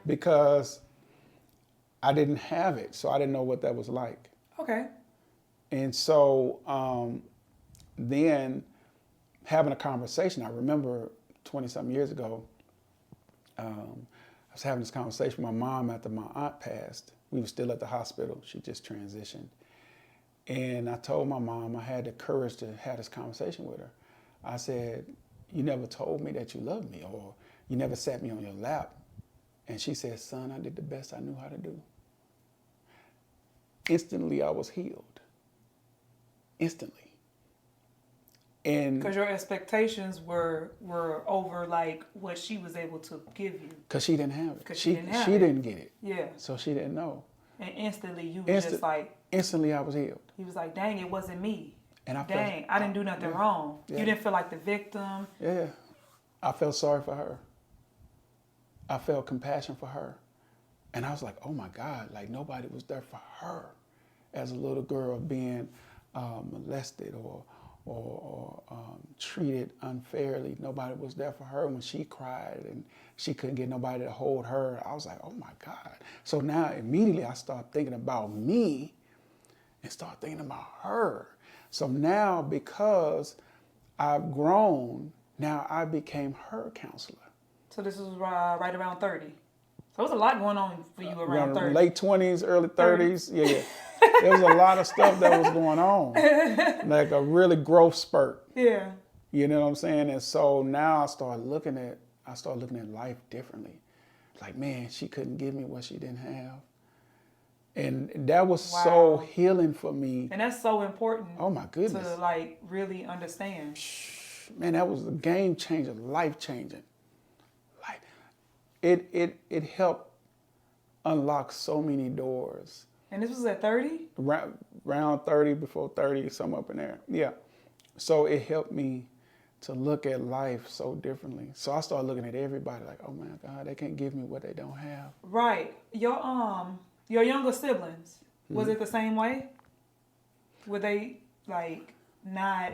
because I didn't have it, so I didn't know what that was like. Okay. And so then having a conversation, I remember 20-something years ago, I was having this conversation with my mom after my aunt passed. We were still at the hospital. She just transitioned. And I told my mom, I had the courage to have this conversation with her. I said, you never told me that you loved me, or you never sat me on your lap. And she said, son, I did the best I knew how to do. Instantly, I was healed. Instantly. And because your expectations were over like what she was able to give you. Because she didn't have it. Because she didn't have she it. didn't get it. Yeah. So she didn't know. And instantly you were just like. Instantly I was healed. He was like, dang, it wasn't me. And I didn't do nothing wrong. Yeah. You didn't feel like the victim. Yeah. I felt sorry for her. I felt compassion for her. And I was like, oh my God, like nobody was there for her as a little girl being molested or treated unfairly. Nobody was there for her when she cried and she couldn't get nobody to hold her. I was like, oh my God. So now immediately I start thinking about me and start thinking about her. So now because I've grown, now I became her counselor. So this was right around 30. So there's a lot going on for you around 30. Late 20s, early 30s. Yeah. There was a lot of stuff that was going on. Like a really growth spurt. Yeah. You know what I'm saying? And so now I started looking at life differently. Like, man, she couldn't give me what she didn't have. And that was so healing for me. And that's so important. Oh my goodness. To like really understand. Man, that was a game changer, life changing. Like it helped unlock so many doors. And this was at 30? Around 30, before 30, somewhere up in there. Yeah. So it helped me to look at life so differently. So I started looking at everybody like, oh my God, they can't give me what they don't have. Right. Your younger siblings, was it the same way? Were they like not,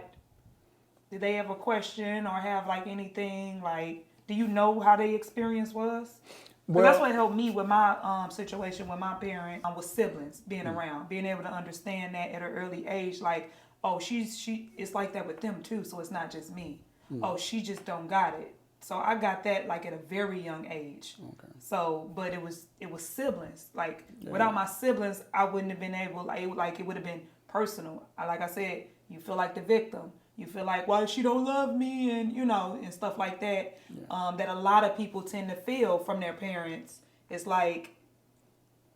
did they ever question or have like anything like, do you know how their experience was? Well, that's what helped me with my situation with my parent, with siblings being around, being able to understand that at an early age, like, oh, she it's like that with them too, so it's not just me. Oh, she just don't got it. So I got that like at a very young age. Okay. So, but it was siblings. Like without my siblings, I wouldn't have been able. Like it would have been personal. Like I said, you feel like the victim. You feel like, well, she don't love me, and and stuff like that. Yeah. That a lot of people tend to feel from their parents. It's like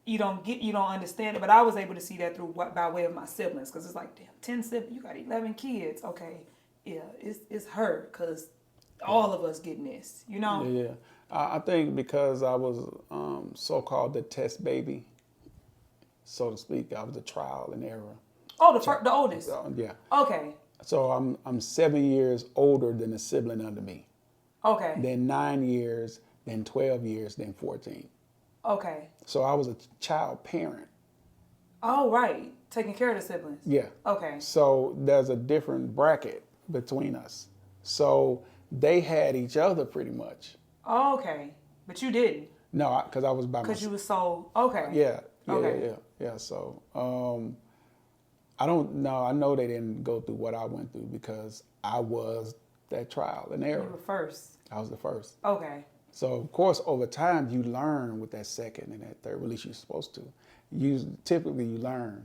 you don't understand it. But I was able to see that through by way of my siblings, because it's like, damn, 10 siblings, you got 11 kids. Okay, yeah, it's her, because all of us getting this, Yeah. I think because I was so-called the test baby, so to speak. I was a trial and error. Oh, the oldest. Yeah. Okay. So I'm 7 years older than the sibling under me. Okay. Then 9 years, then 12 years, then 14. Okay. So I was a child parent. Oh, right. Taking care of the siblings. Yeah. Okay. So there's a different bracket between us. So they had each other pretty much. Oh, okay. But you didn't. No, because I was by myself. Because you were so, okay. Yeah. So I don't know. I know they didn't go through what I went through because I was that trial and error. You were first. I was the first. Okay. So, of course, over time, you learn with that second and that third, at least you're supposed to. Typically, you learn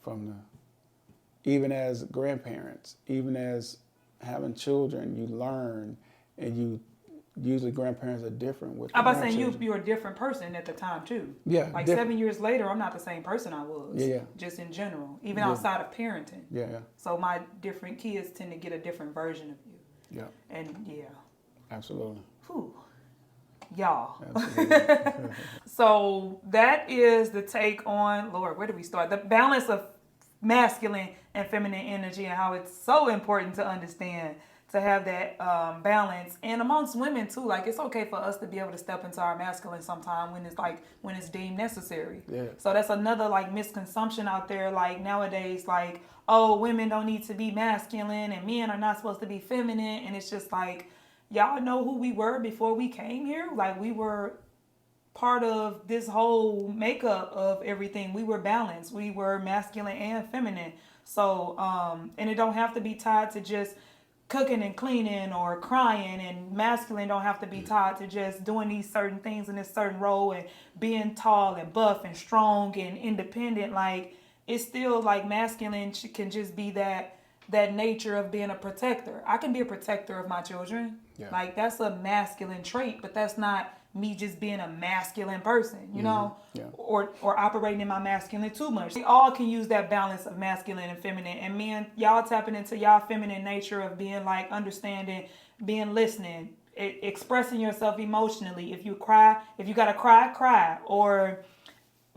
from even as grandparents, even as having children, you learn, and usually grandparents are different with. I'm about saying you're a different person at the time too. Yeah. Like different. 7 years later, I'm not the same person I was. Yeah. Just in general, even outside of parenting. Yeah. So my different kids tend to get a different version of you. Yeah. And yeah. Absolutely. Whew. Y'all. Absolutely. So that is the take on, Lord, where do we start? The balance of masculine and feminine energy, and how it's so important to understand, to have that balance, and amongst women too. Like, it's okay for us to be able to step into our masculine sometime when it's deemed necessary. Yeah. So that's another like misconception out there. Like nowadays, like, oh, women don't need to be masculine and men are not supposed to be feminine. And it's just like, y'all know who we were before we came here. Like we were part of this whole makeup of everything. We were balanced. We were masculine and feminine. So, and it don't have to be tied to just cooking and cleaning or crying, and masculine don't have to be tied to just doing these certain things in this certain role and being tall and buff and strong and independent. Like, it's still like masculine can just be that nature of being a protector. I can be a protector of my children. Yeah. Like, that's a masculine trait, but that's not me just being a masculine person, you know, or operating in my masculine too much. We all can use that balance of masculine and feminine, and men, y'all tapping into y'all feminine nature of being like understanding, being listening, expressing yourself emotionally. If you cry, if you gotta cry, or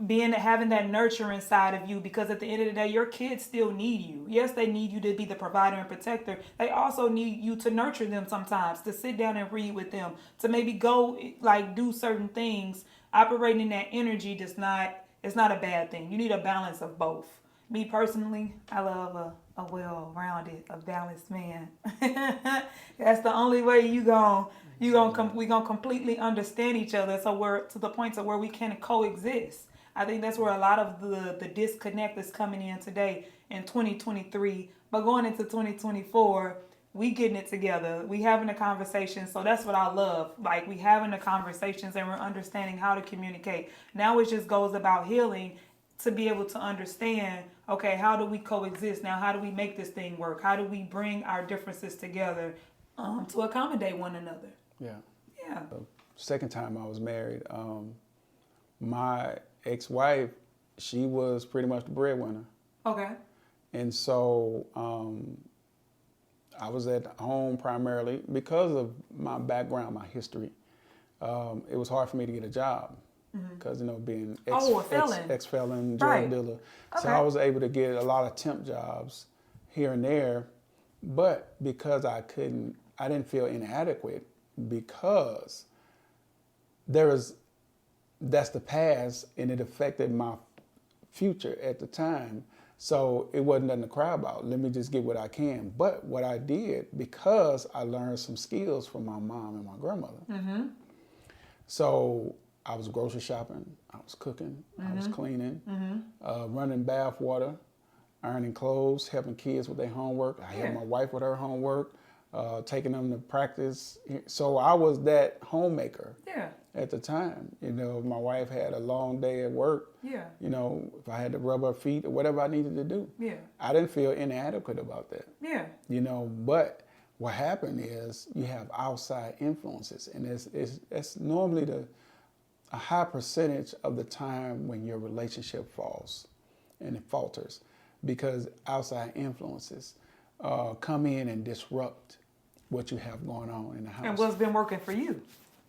having that nurturing side of you, because at the end of the day, your kids still need you. Yes, they need you to be the provider and protector. They also need you to nurture them sometimes, to sit down and read with them, to maybe go like do certain things. Operating in that energy it's not a bad thing. You need a balance of both. Me personally, I love a well-rounded, a balanced man. That's the only way we gonna completely understand each other. So we're to the point of where we can coexist. I think that's where a lot of the disconnect is coming in today in 2023. But going into 2024, we getting it together. We having a conversation. So that's what I love. Like, we having the conversations and we're understanding how to communicate. Now it just goes about healing to be able to understand, okay, how do we coexist? Now, how do we make this thing work? How do we bring our differences together to accommodate one another? Yeah. Yeah. The second time I was married, my ex-wife, she was pretty much the breadwinner. Okay. And so I was at home primarily because of my background, my history. It was hard for me to get a job because, being ex-felon, drug dealer. Okay. So I was able to get a lot of temp jobs here and there, but because I didn't feel inadequate, because that's the past, and it affected my future at the time. So it wasn't nothing to cry about. Let me just get what I can. But what I did, because I learned some skills from my mom and my grandmother. Mm-hmm. So I was grocery shopping, I was cooking, I was cleaning, running bath water, ironing clothes, helping kids with their homework. I helped my wife with her homework, taking them to practice. So I was that homemaker. Yeah. At the time, my wife had a long day at work. Yeah. If I had to rub her feet or whatever I needed to do. Yeah. I didn't feel inadequate about that. Yeah. But what happened is you have outside influences, and it's normally a high percentage of the time when your relationship falls and it falters, because outside influences come in and disrupt what you have going on in the house. And what's been working for you?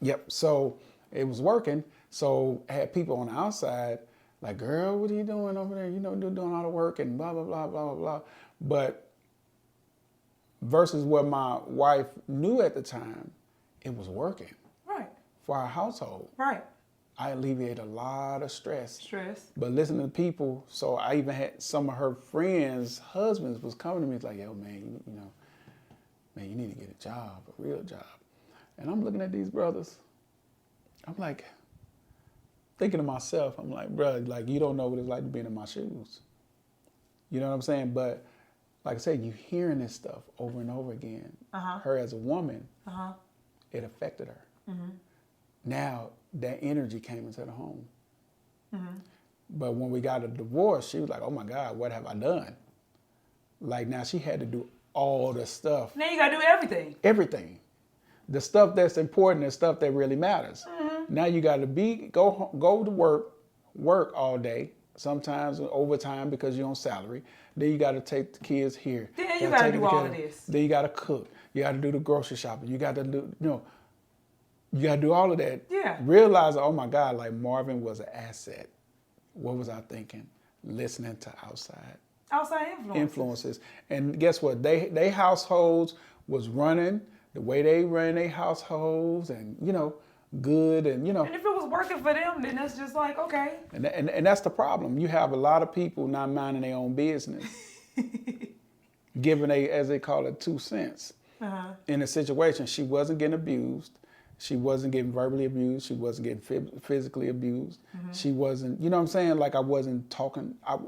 Yep. So it was working. So I had people on the outside like, girl, what are you doing over there? Doing all the work and blah, blah, blah, blah, blah, blah. But versus what my wife knew at the time, it was working. Right. For our household. Right. I alleviated a lot of stress. But listening to people, so I even had some of her friends' husbands was coming to me like, yo, man, you need to get a job, a real job. And I'm looking at these brothers. I'm like, thinking to myself, I'm like, bro, like, you don't know what it's like to be in my shoes. You know what I'm saying? But like I said, you hearing this stuff over and over again. Her as a woman, it affected her. Mm-hmm. Now that energy came into the home. Mm-hmm. But when we got a divorce, she was like, oh my God, what have I done? Like, now she had to do all the stuff. Now you gotta do everything. Everything. The stuff that's important, the stuff that really matters. Mm-hmm. Now you got to go to work all day, sometimes overtime because you're on salary. Then you got to take the kids here. Then you got to do all of this. Then you got to cook. You got to do the grocery shopping. You got to do, you got to do all of that. Yeah. Realize, oh my God, like Marvin was an asset. What was I thinking? Listening to outside influences. And guess what? They households was running the way they ran their households, and good, and And if it was working for them, then that's just like, okay. And that's the problem. You have a lot of people not minding their own business, giving as they call it, 2 cents in a situation. She wasn't getting abused. She wasn't getting verbally abused. She wasn't getting physically abused. She wasn't, you know what I'm saying? Like I wasn't talking, I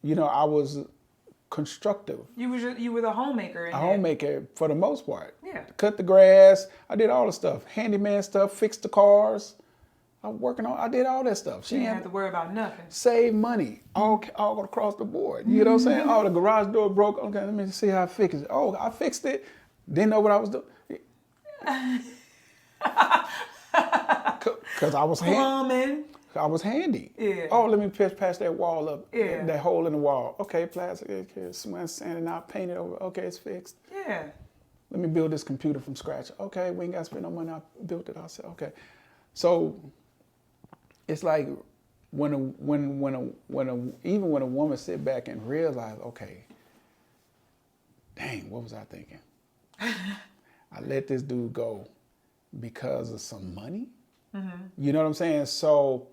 was constructive. You were the homemaker. A homemaker for the most part. Yeah. Cut the grass. I did all the stuff. Handyman stuff, fixed the cars. I did all that stuff. She didn't have to worry about nothing. Save money all across the board. You know what I'm saying? Oh, the garage door broke. Okay, let me see how I fix it. Oh, I fixed it. Didn't know what I was doing. Because I was plumbing. I was handy. Yeah. Oh, let me patch that wall up. Yeah. That hole in the wall. Okay, plastic. Okay, sand and I'll paint it over. Okay, it's fixed. Yeah. Let me build this computer from scratch. Okay, we ain't got to spend no money. I built it ourselves. Okay. So it's like even when a woman sit back and realize, okay, dang, what was I thinking? I let this dude go because of some money. You know what I'm saying? So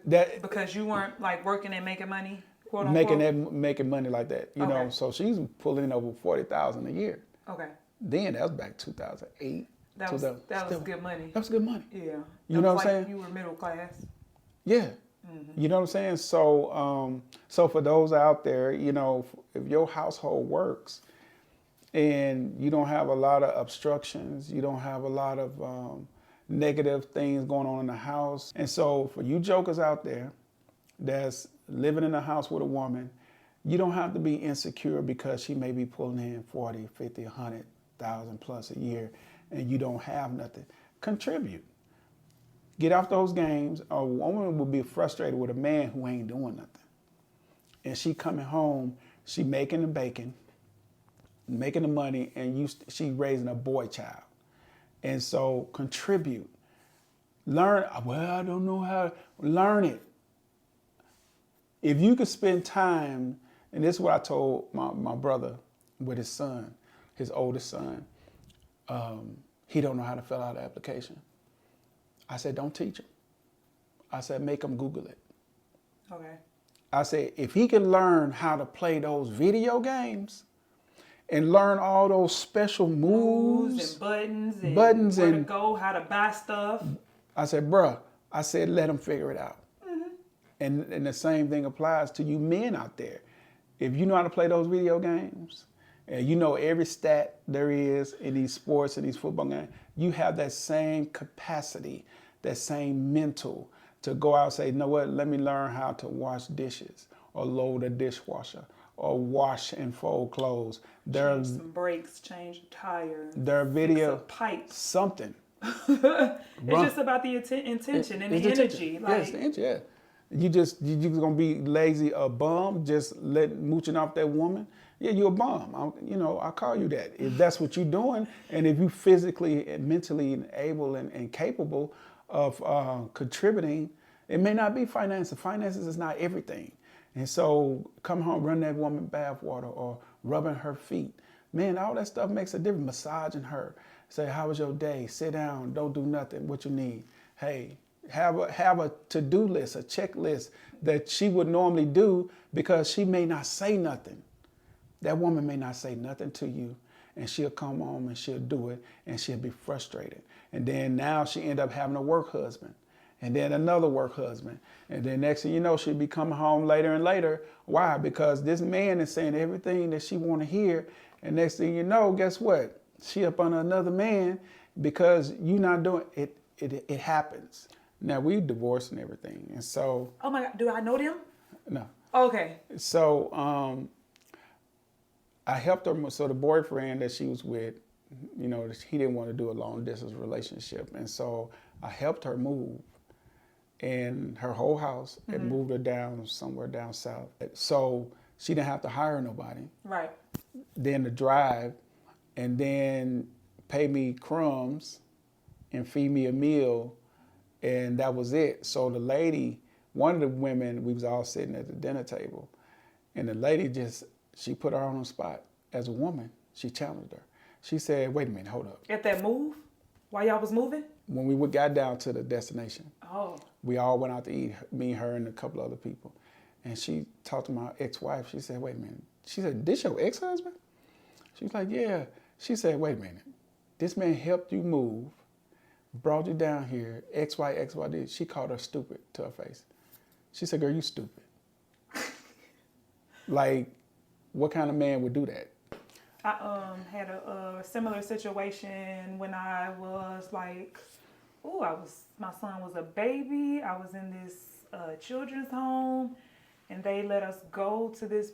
because you weren't like working and making money, quote unquote? making money like that. You know, so she's pulling in over $40,000 a year. Okay. Then that was back 2008. That was good money. That was good money. Yeah. You know what I'm saying? You were middle class. Yeah. You know what I'm saying? So so for those out there, you know, if your household works and you don't have a lot of obstructions, you don't have a lot of negative things going on in the house. And so for you jokers out there that's living in a house with a woman, you don't have to be insecure because she may be pulling in 40, 50, 100,000 plus a year and you don't have nothing. Contribute. Get off those games. A woman will be frustrated with a man who ain't doing nothing. And she coming home, she making the bacon, making the money, and she raising a boy child. And so contribute. Learn, well, I don't know how, learn it. If you could spend time, and this is what I told my brother with his son, his oldest son, he don't know how to fill out an application. I said, don't teach him. I said, make him Google it. Okay. I said, if he can learn how to play those video games and learn all those special moves and buttons and where to go, how to buy stuff. I said, bruh, let him figure it out. And the same thing applies to you men out there. If you know how to play those video games, and you know every stat there is in these sports and these football games, you have that same capacity, that same mental to go out and say, you know what, let me learn how to wash dishes or load a dishwasher or wash and fold clothes. Change some brakes, change a tire. Their video, pipes. something. It's just about the intention and the energy. Yes, the energy, yeah. You gonna be lazy, a bum, just mooching off that woman? Yeah, you're a bum. I call you that. If that's what you're doing, and if you physically and mentally able and capable of contributing, it may not be finances. Finances is not everything. And so come home, run that woman bath water or rubbing her feet. Man, all that stuff makes a difference. Massaging her. Say, how was your day? Sit down. Don't do nothing. What you need? Hey, have a to-do list, a checklist that she would normally do because she may not say nothing. That woman may not say nothing to you, and she'll come home and she'll do it, and she'll be frustrated. And then now she end up having a work husband, and then another work husband. And then next thing you know, she'll be coming home later and later. Why? Because this man is saying everything that she want to hear, and next thing you know, guess what? She up under another man because you're not doing it. It happens. Now, we divorced and everything, and so... Oh my God, do I know them? No. Okay. So, I helped her, so the boyfriend that she was with, he didn't want to do a long distance relationship. And so I helped her move in her whole house and moved her down somewhere down south. So she didn't have to hire nobody. Right. Then to drive and then pay me crumbs and feed me a meal. And that was it. So the lady, one of the women, we was all sitting at the dinner table, and the lady she put her on the spot as a woman. She challenged her. She said, wait a minute, hold up. At that move? While y'all was moving? When we got down to the destination, we all went out to eat, me, her, and a couple other people. And she talked to my ex-wife. She said, wait a minute. She said, this your ex-husband? She was like, yeah. She said, wait a minute. This man helped you move, brought you down here, X, Y, X, Y, D. She called her stupid to her face. She said, girl, you stupid. Like, what kind of man would do that? I had a similar situation when I was like, my son was a baby. I was in this children's home, and they let us go to this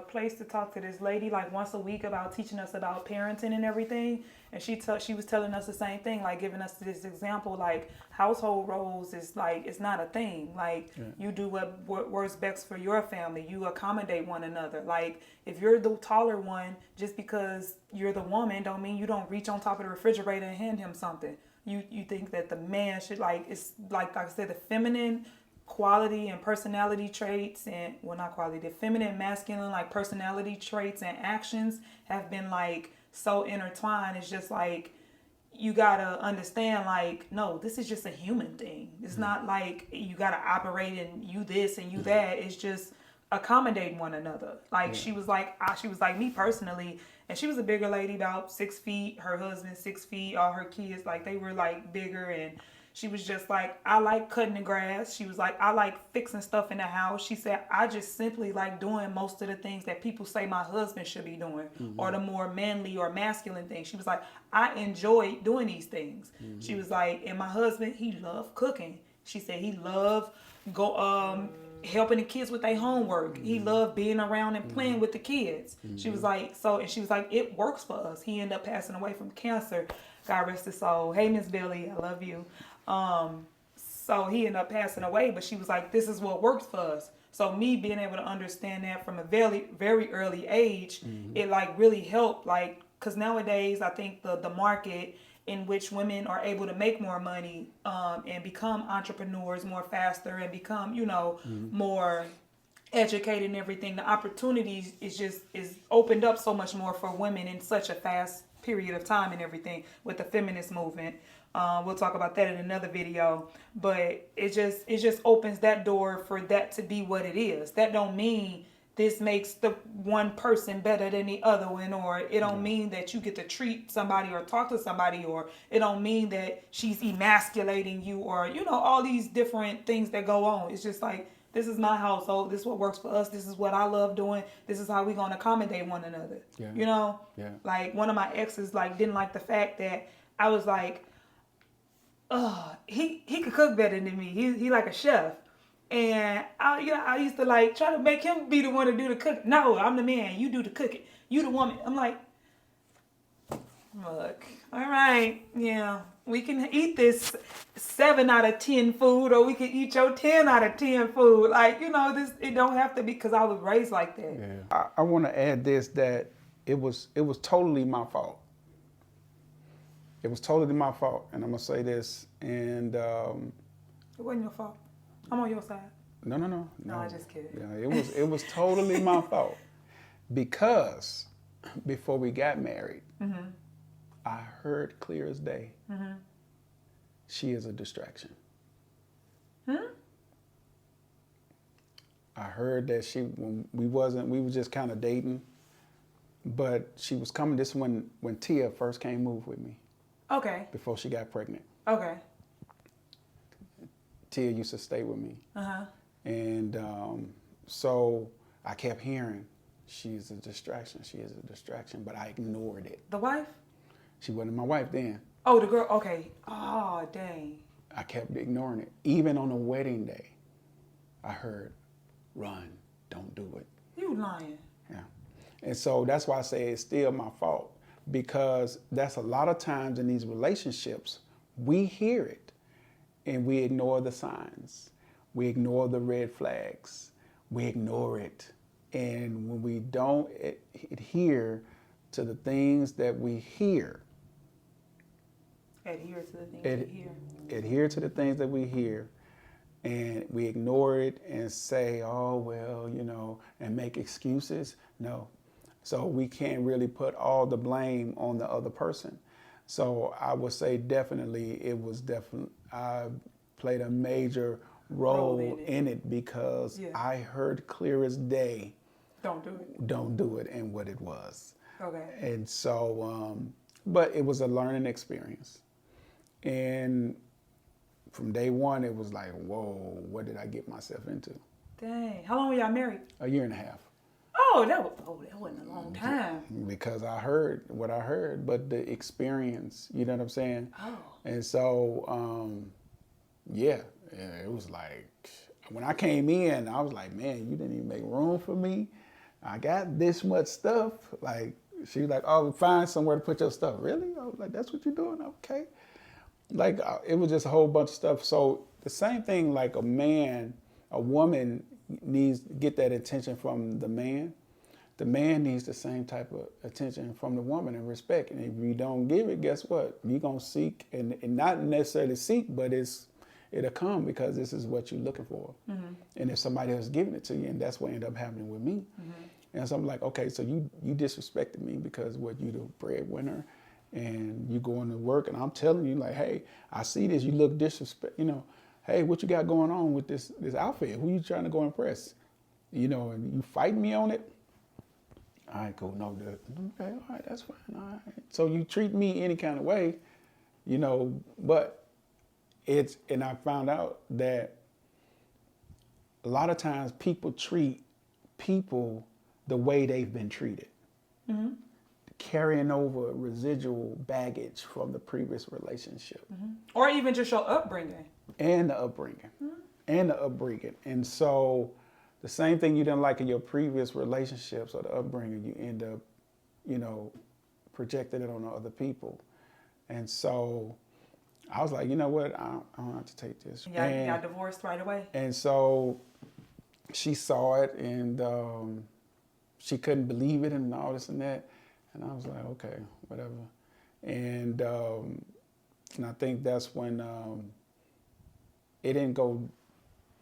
place to talk to this lady like once a week about teaching us about parenting and everything. And she was telling us the same thing, like giving us this example, like household roles is like, it's not a thing. Like you do what works best for your family. You accommodate one another. Like if you're the taller one, just because you're the woman don't mean you don't reach on top of the refrigerator and hand him something. You think that the man should, like, it's like I said, the feminine quality and personality traits, and well, not quality, the feminine masculine like personality traits and actions have been like so intertwined. It's just like you gotta understand, like, no, this is just a human thing. It's not like you gotta operate and you this and you that. It's just accommodating one another. Like she was like me personally, and she was a bigger lady, about 6 feet. Her husband 6 feet. All her kids, like, they were like bigger, and she was just like, I like cutting the grass. She was like, I like fixing stuff in the house. She said, I just simply like doing most of the things that people say my husband should be doing, or the more manly or masculine things. She was like, I enjoy doing these things. She was like, and my husband, he loved cooking. She said he loved helping the kids with their homework. He loved being around and playing with the kids. She was like, she was like, it works for us. He ended up passing away from cancer. God rest his soul. Hey, Miss Billy, I love you. So he ended up passing away, but she was like, this is what works for us. So me being able to understand that from a very, very early age, it like really helped, like, because nowadays I think the market in which women are able to make more money and become entrepreneurs more faster and become, more educated and everything, the opportunities is opened up so much more for women in such a fast period of time and everything with the feminist movement. We'll talk about that in another video, but it just opens that door for that to be what it is. That don't mean this makes the one person better than the other one, or it don't mean that you get to treat somebody or talk to somebody, or it don't mean that she's emasculating you, or all these different things that go on. It's just like, this is my household. This is what works for us. This is what I love doing. This is how we're going to accommodate one another. Yeah. Like one of my exes like didn't like the fact that I was like, he could cook better than me. He like a chef. And I used to like try to make him be the one to do the cooking. No, I'm the man. You do the cooking. You the woman. I'm like, look, all right, yeah, we can eat this 7 out of 10 food, or we can eat your 10 out of 10 food. Like, this, it don't have to be, because I was raised like that. Yeah. I want to add this, that it was totally my fault. It was totally my fault, and I'm gonna say this, and it wasn't your fault. I'm on your side. No, I'm just kidding. Yeah, it was totally my fault, because before we got married, I heard clear as day, she is a distraction. I heard that when we were just kind of dating, but she was coming. This when Tia first came move with me. Okay. Before she got pregnant. Okay. Tia used to stay with me. And so I kept hearing, she's a distraction, she is a distraction, but I ignored it. The wife? She wasn't my wife then. Oh, the girl, okay. Oh, dang. I kept ignoring it. Even on the wedding day, I heard, run, don't do it. You lying. Yeah. And so that's why I say it's still my fault, because that's a lot of times in these relationships, we hear it and we ignore the signs. We ignore the red flags. We ignore it. And when we don't adhere to the things that we hear, adhere to the things we hear. Adhere to the things that we hear, and we ignore it and say, oh, well, and make excuses. No. So we can't really put all the blame on the other person. So I would say definitely I played a major role in it, because I heard clear as day, don't do it. Don't do it, and what it was. Okay. And so but it was a learning experience. And from day one, it was like, whoa, what did I get myself into? Dang. How long were y'all married? 1.5 years. Oh, that wasn't a long time. Because I heard what I heard, but the experience, you know what I'm saying? Oh. And so, yeah, it was like, when I came in, I was like, man, you didn't even make room for me. I got this much stuff. Like, she was like, oh, find somewhere to put your stuff. Really? I was like, that's what you're doing? Okay. Like, it was just a whole bunch of stuff. So the same thing, like a woman needs to get that attention from the man. The man needs the same type of attention from the woman and respect. And if you don't give it, guess what? You're going to seek, and not necessarily seek, but it'll come because this is what you're looking for. Mm-hmm. And if somebody else giving it to you, and that's what ended up happening with me. Mm-hmm. And so I'm like, okay, so you disrespected me because what, you the breadwinner, and you going to work, and I'm telling you, like, hey, I see this, you look disrespect, hey, what you got going on with this outfit? Who you trying to go impress? And you fight me on it? All right, cool, no good. Okay, all right, that's fine, all right. So you treat me any kind of way, but and I found out that a lot of times people treat people the way they've been treated. Mm-hmm. Carrying over residual baggage from the previous relationship. Mm-hmm. Or even just your upbringing. And the upbringing. Mm-hmm. And so the same thing you didn't like in your previous relationships or the upbringing, you end up, projecting it on other people. And so I was like, you know what, I don't have to take this. You got divorced right away? And so she saw it, and she couldn't believe it and all this and that. And I was like, okay, whatever. And I think that's when it didn't go.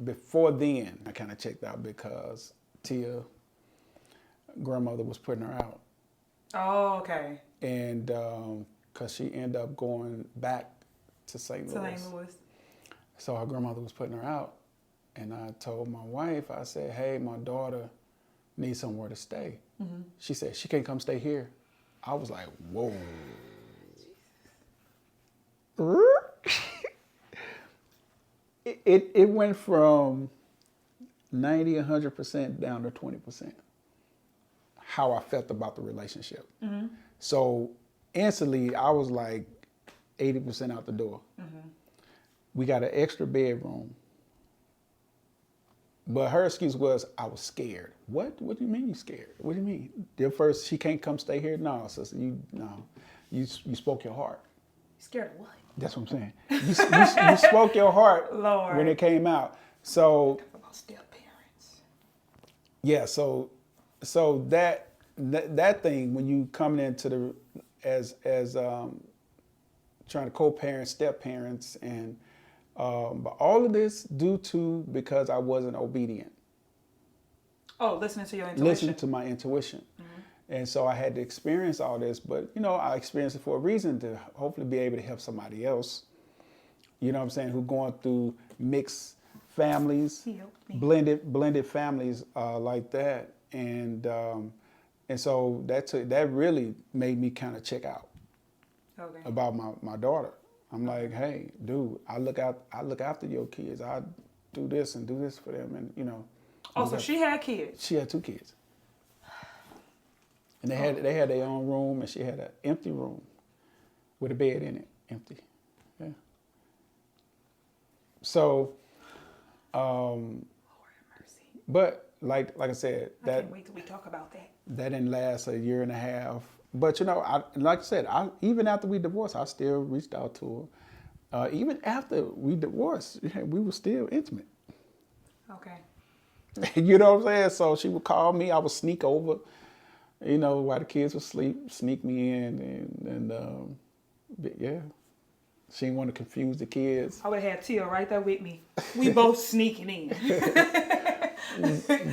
Before then, I kind of checked out because Tia, grandmother, was putting her out. Oh, okay. And because she ended up going back to St. Louis. So her grandmother was putting her out. And I told my wife, I said, hey, my daughter needs somewhere to stay. Mm-hmm. She said, she can't come stay here. I was like, whoa. It went from 90, 100% down to 20%. How I felt about the relationship. Mm-hmm. So instantly, I was like 80% out the door. Mm-hmm. We got an extra bedroom. But her excuse was, I was scared. What? What do you mean you scared? What do you mean? First, she can't come stay here? No, sister, you spoke your heart. Scared of what? That's what I'm saying. You spoke your heart Lord. When it came out. So talk about step parents. Yeah, so that thing, when you coming into the as trying to co-parent, step parents, and but all of this because I wasn't obedient. Oh, listening to your intuition. Listening to my intuition. Mm-hmm. And so I had to experience all this, but I experienced it for a reason, to hopefully be able to help somebody else, you know what I'm saying, who going through mixed families, blended families like that. And so that really made me kind of check out about my daughter. I'm like, hey, dude, I look after your kids. I do this and do this for them, and Oh, so she had kids. She had 2 kids, and they had their own room, and she had an empty room with a bed in it, empty. Yeah. So, Lord have mercy. But like I said, I can't wait till we talk about that. That didn't last a year and a half. But like I said, even after we divorced, I still reached out to her. Even after we divorced, we were still intimate. Okay. You know what I'm saying? So she would call me. I would sneak over, while the kids would sleep, sneak me in, and yeah. She didn't want to confuse the kids. I would have had Tia right there with me. We both sneaking in.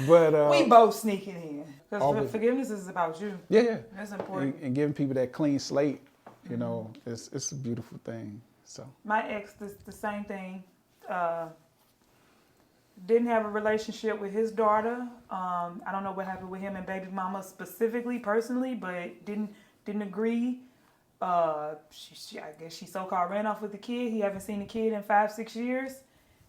But we both sneaking in. Because forgiveness is about you. Yeah. That's important. And giving people that clean slate, it's a beautiful thing. So my ex, the same thing. Didn't have a relationship with his daughter. I don't know what happened with him and baby mama specifically, personally, but didn't agree. I guess she so-called ran off with the kid. He haven't seen the kid in 5-6 years.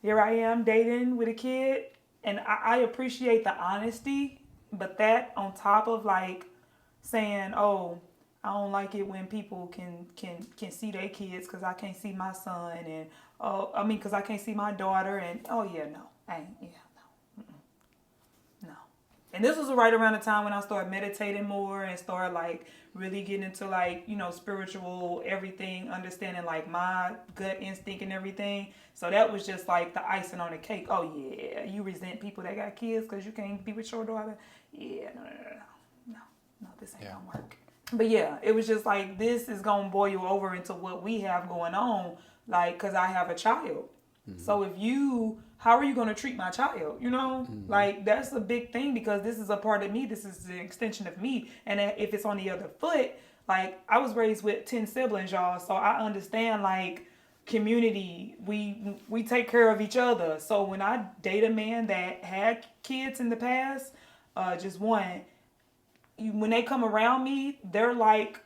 Here I am dating with a kid, and I appreciate the honesty, but that on top of like saying, oh, I don't like it when people can see their kids because I can't see my son, and because I can't see my daughter, and no, I ain't, no. And this was right around the time when I started meditating more and started like really getting into like, spiritual everything, understanding like my gut instinct and everything. So that was just like the icing on the cake. Oh yeah, you resent people that got kids because you can't be with your daughter. Yeah, no, this ain't gonna work. But yeah, it was just like, this is gonna boil over into what we have going on, like, because I have a child. So how are you going to treat my child? Like, that's a big thing, because this is a part of me. This is an extension of me. And if it's on the other foot, like, I was raised with 10 siblings, y'all. So I understand, like, community. We take care of each other. So when I date a man that had kids in the past, just one, when they come around me, they're like,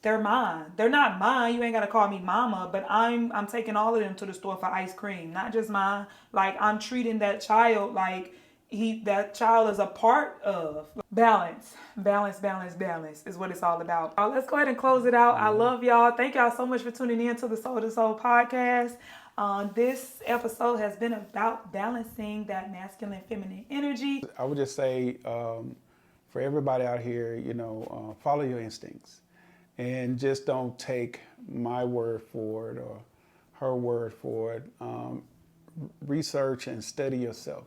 they're mine. They're not mine. You ain't gotta call me mama, but I'm taking all of them to the store for ice cream, not just mine. Like, I'm treating that child like that child is a part of balance is what it's all about. Let's go ahead and close it out. I love y'all. Thank y'all so much for tuning in to the Soul to Soul podcast. This episode has been about balancing that masculine, feminine energy. I would just say, for everybody out here, follow your instincts. And just don't take my word for it or her word for it. Research and study yourself.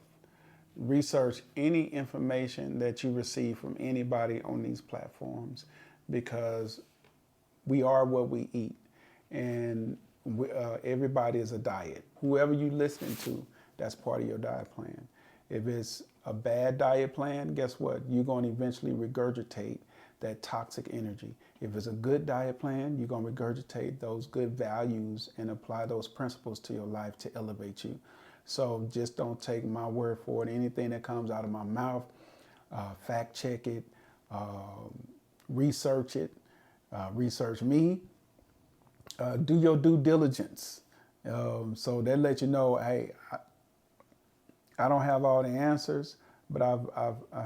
Research any information that you receive from anybody on these platforms, because we are what we eat. And everybody is a diet. Whoever you listen to, that's part of your diet plan. If it's a bad diet plan, guess what? You're going to eventually regurgitate that toxic energy. If it's a good diet plan, you're going to regurgitate those good values and apply those principles to your life to elevate you. So just don't take my word for it. Anything that comes out of my mouth, fact check it, research it, research me, do your due diligence. So that lets you know, hey, I don't have all the answers, but I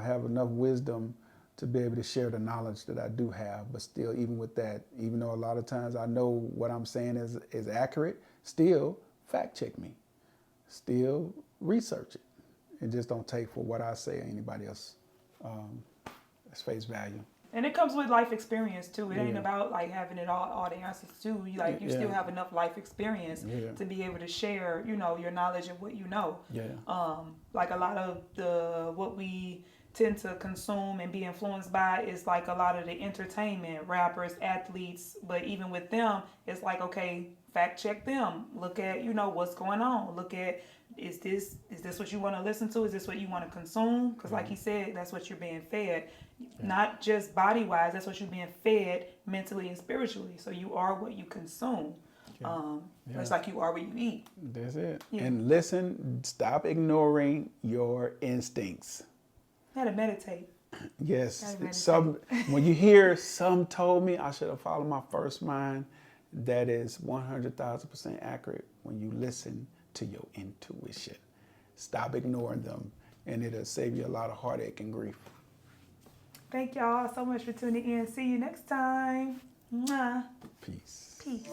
have enough wisdom to be able to share the knowledge that I do have. But still, even with that, even though a lot of times I know what I'm saying is accurate, still fact check me. Still research it. And just don't take for what I say or anybody else as face value. And it comes with life experience too. It ain't about like having it all the answers too. You still have enough life experience to be able to share, your knowledge and what you know. Like a lot of what we tend to consume and be influenced by is like a lot of the entertainment, rappers, athletes, but even with them, it's like, okay, fact check them. Look at, what's going on. Look at, is this what you want to listen to? Is this what you want to consume? Because like he said, that's what you're being fed. Not just body-wise, that's what you're being fed mentally and spiritually. So you are what you consume. It's like you are what you eat. That's it. And listen, stop ignoring your instincts. You gotta meditate. Yes. When you hear some told me, I should have followed my first mind. That is 100,000% accurate when you listen to your intuition. Stop ignoring them, and it'll save you a lot of heartache and grief. Thank y'all so much for tuning in. See you next time. Mwah. Peace. Peace.